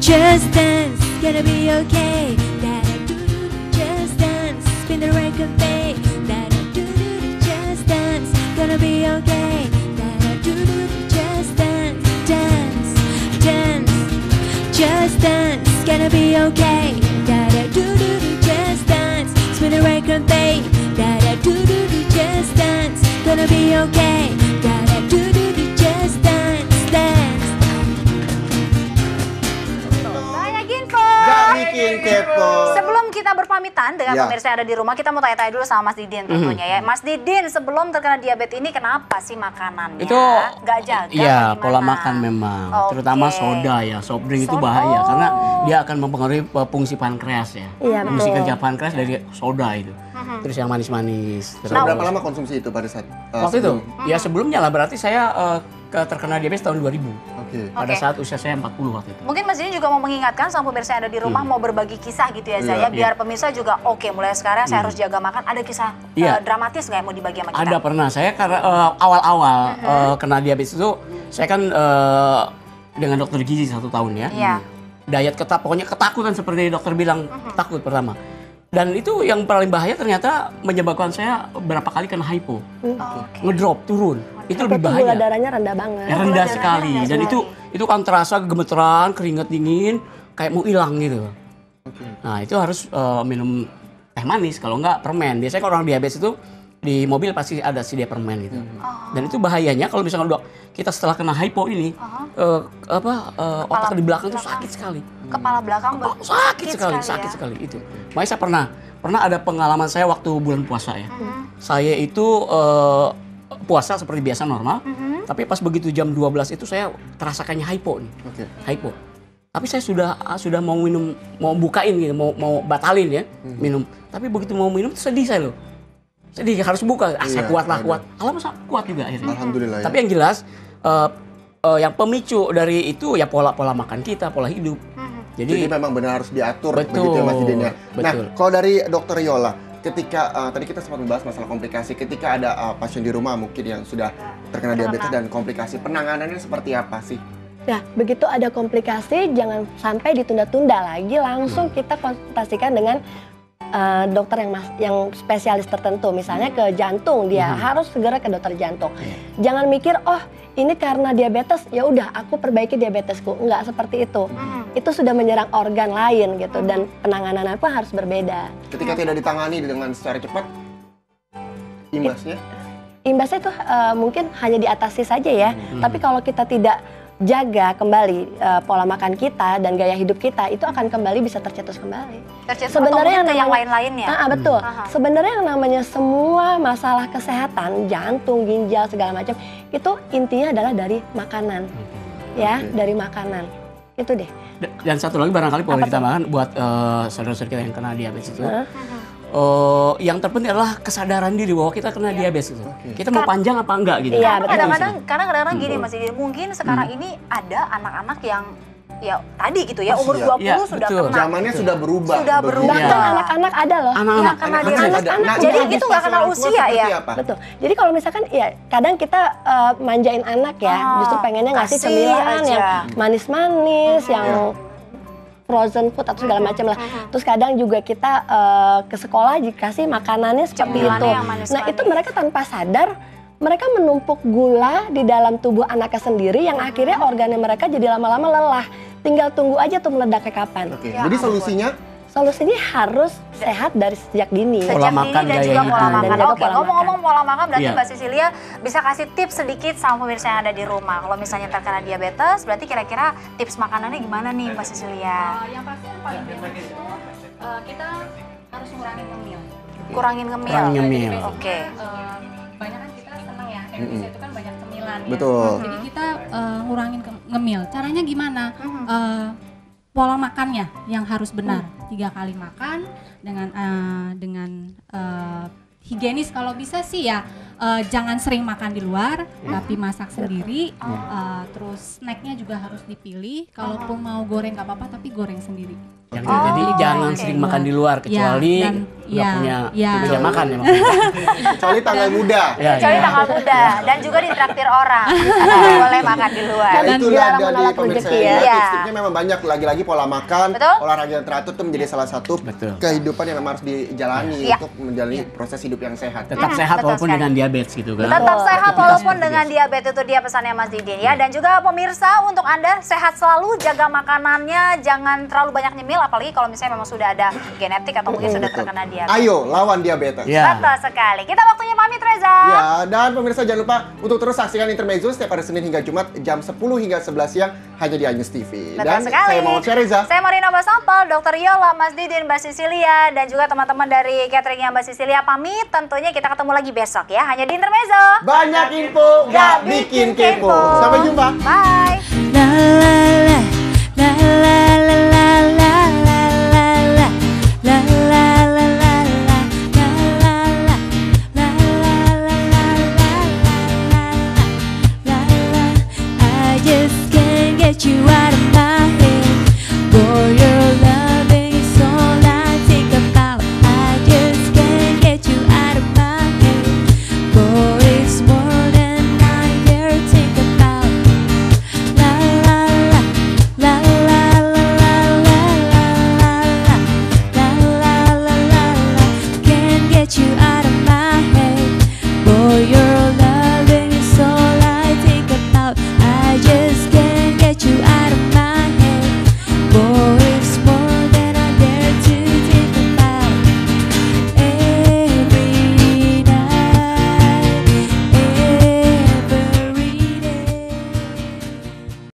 Just dance, gonna be okay. Just dance, spin the record babe. Just dance, gonna be okay. Just dance, dance, dance. Just dance, gonna be okay. Just dance, spin the record babe. Just dance, gonna be okay. Just dance, dance. Saya Ginfo. Gak bikin kepo. Sebelum kita berpamitan dengan Ya. pemirsa yang ada di rumah, kita mau tanya-tanya dulu sama Mas Didin tentunya ya. Mas Didin, sebelum terkena diabetes ini kenapa sih makanannya? Itu nggak jaga? iya, apa pola gimana? makan memang, Oke. terutama soda ya, soft drink itu bahaya karena dia akan mempengaruhi fungsi pankreas ya. Iya, Fungsi betul. kerja pankreas dari soda itu. Terus yang manis-manis. Terus Sudah berapa lama konsumsi itu pada saat waktu itu sebelum? ya sebelumnya lah, berarti saya terkena diabetes tahun 2000. Oke. Pada Oke. saat usia saya 40 waktu itu. Mungkin Mas Didin juga mau mengingatkan sama pemirsa yang ada di rumah mau berbagi kisah gitu ya Zaya, biar pemirsa juga oke, mulai sekarang saya harus jaga makan. Ada kisah Iya. dramatis nggak yang mau dibagi sama kita? Ada pernah saya karena awal-awal kena diabetes itu saya kan dengan dokter gizi 1 tahun ya. Iya. Diet ketat, pokoknya ketakutan seperti dokter bilang, takut pertama. Dan itu yang paling bahaya ternyata menyebabkan saya berapa kali kena hypo. Oke. Ngedrop, turun. Itu Tapi lebih gula bahaya. darahnya rendah banget. Ya, rendah sekali. Dan itu kan terasa gemeteran, keringat dingin, kayak mau hilang gitu. Nah itu harus minum teh manis, kalau enggak permen. Biasanya kalau orang diabetes itu di mobil pasti ada sedia permen gitu. Dan itu bahayanya kalau misalnya kita setelah kena hypo ini, otak di belakang itu sakit sekali. Kepala belakang Sakit sekali ya. itu. Makanya saya pernah ada pengalaman saya waktu bulan puasa ya. Saya itu puasa seperti biasa normal, tapi pas begitu jam 12 itu saya terasakannya hypo nih. Oke. Hypo. Tapi saya sudah mau minum, mau bukain gitu, mau batalin ya minum. Tapi begitu mau minum sedih saya loh. Sedih harus buka. Saya Iya, kuat. ada. Alhamdulillah kuat juga akhirnya. Alhamdulillah ya. Tapi yang jelas yang pemicu dari itu ya pola makan kita, pola hidup. Jadi memang benar harus diatur Betul, begitu ya Mas Didin ya. Nah, betul. kalau dari Dokter Yola, ketika tadi kita sempat membahas masalah komplikasi, ketika ada pasien di rumah mungkin yang sudah terkena diabetes dan komplikasi, penanganannya seperti apa sih? Ya, begitu ada komplikasi jangan sampai ditunda-tunda lagi, langsung kita konsultasikan dengan dokter yang spesialis tertentu, misalnya ke jantung, dia harus segera ke dokter jantung. Jangan mikir, oh ini karena diabetes, ya udah aku perbaiki diabetesku. Enggak seperti itu. Itu sudah menyerang organ lain gitu, dan penanganannya pun harus berbeda. Ketika tidak ditangani dengan secara cepat, imbasnya? Imbasnya itu mungkin hanya diatasi saja ya, tapi kalau kita tidak jaga kembali pola makan kita dan gaya hidup kita, itu akan kembali bisa tercetus kembali. Sebenarnya yang lain-lainnya. Betul. Sebenarnya yang namanya semua masalah kesehatan, jantung, ginjal segala macam, itu intinya adalah dari makanan. Ya, dari makanan. Itu deh. Dan satu lagi barangkali boleh ditambahkan buat saudara-saudara kita yang kena diabetes itu. Yang terpenting adalah kesadaran diri bahwa kita kena diabetes itu. Kita mau panjang apa enggak gitu. Iya, Kadang-kadang gini Mas Didin, mungkin sekarang ini ada anak-anak yang ya tadi gitu ya, umur 20 Iya, sudah betul. kena. Zamannya sudah berubah. Sudah berubah. Bahkan anak-anak ada loh. Anak-anak Karena Anak-anak dia ada. anak, Nah, jadi ini itu nggak kenal orang tua usia seperti ya. apa? Betul. Jadi kalau misalkan ya kadang kita manjain anak ya, justru pengennya ngasih kasih cemilan aja. yang manis-manis, yang frozen food atau segala macam lah. Terus kadang juga kita ke sekolah dikasih makanannya seperti Cemilannya itu. yang manis-manis. Nah itu mereka tanpa sadar mereka menumpuk gula di dalam tubuh anaknya sendiri yang akhirnya organnya mereka jadi lama-lama lelah. Tinggal tunggu aja tuh meledaknya kapan. Oke. Jadi solusinya Solusinya harus sehat dari sejak dini. Pola Sejak makan, dini dan gaya juga hidup. pola makan. Dan juga Oke, pola ngomong-ngomong pola makan berarti Iya. Mbak Cecilia bisa kasih tips sedikit sama pemirsa yang ada di rumah. Kalau misalnya terkena diabetes, berarti kira-kira tips makanannya gimana nih Mbak Cecilia? Yang pasti yang paling penting itu kita harus ngurangin ngemil. Kurangin ngemil. Kurangin ngemil. Oke. Banyak kan kita senang ya, Indonesia itu kan banyak cemilan ya. betul. Jadi kita ngurangin ngemil. Caranya gimana? Pola makannya yang harus benar. 3 kali makan dengan higienis kalau bisa sih ya. Jangan sering makan di luar, tapi masak sendiri. Terus snacknya juga harus dipilih. Kalaupun mau goreng nggak apa-apa, tapi goreng sendiri. Jadi jangan sering makan di luar kecuali nggak punya meja makan ya maksudnya. Kecuali tanggal muda. Kecuali tanggal muda dan juga ditraktir orang. Nggak boleh makan di luar. Nah, itulah dilarang dari menolak pemirsa rezeki ya. ya. Tips-tipsnya memang banyak. Lagi-lagi pola makan, Betul. olahraga yang teratur itu menjadi salah satu kehidupan yang memang harus dijalani Iya. untuk menjalani proses hidup yang sehat. Tetap sehat betul walaupun sekali. dengan diabetes gitu kan. Tetap sehat Aktivitas walaupun seperti dengan biasa. diabetes, itu dia pesannya Mas Didin ya. Dan juga pemirsa, untuk Anda sehat selalu, jaga makanannya, jangan terlalu banyak nyemil apalagi kalau misalnya memang sudah ada genetik atau mungkin sudah Betul. terkena diabetes. Ayo lawan diabetes. Ya. Betul sekali. Kita waktunya pamit Reza. Ya, dan pemirsa jangan lupa untuk terus saksikan Intermezzo setiap hari Senin hingga Jumat jam 10 hingga 11 siang hanya di iNews TV. Betul Dan sekali. saya Muhammad Syahriza. Saya Marina Basampel, Dr. Yola, Mas Didin, Mbak Sisilia, dan juga teman-teman dari cateringnya Mbak Sisilia pamit. Tentunya kita ketemu lagi besok ya, hanya di Intermezzo. Banyak info, gak bikin kepo. Sampai jumpa. Bye. La la la la la la la la la la la la la la la I just can't get you out of my head. Boy, your loving is all I think about. I just can't get you out of my head. Boy,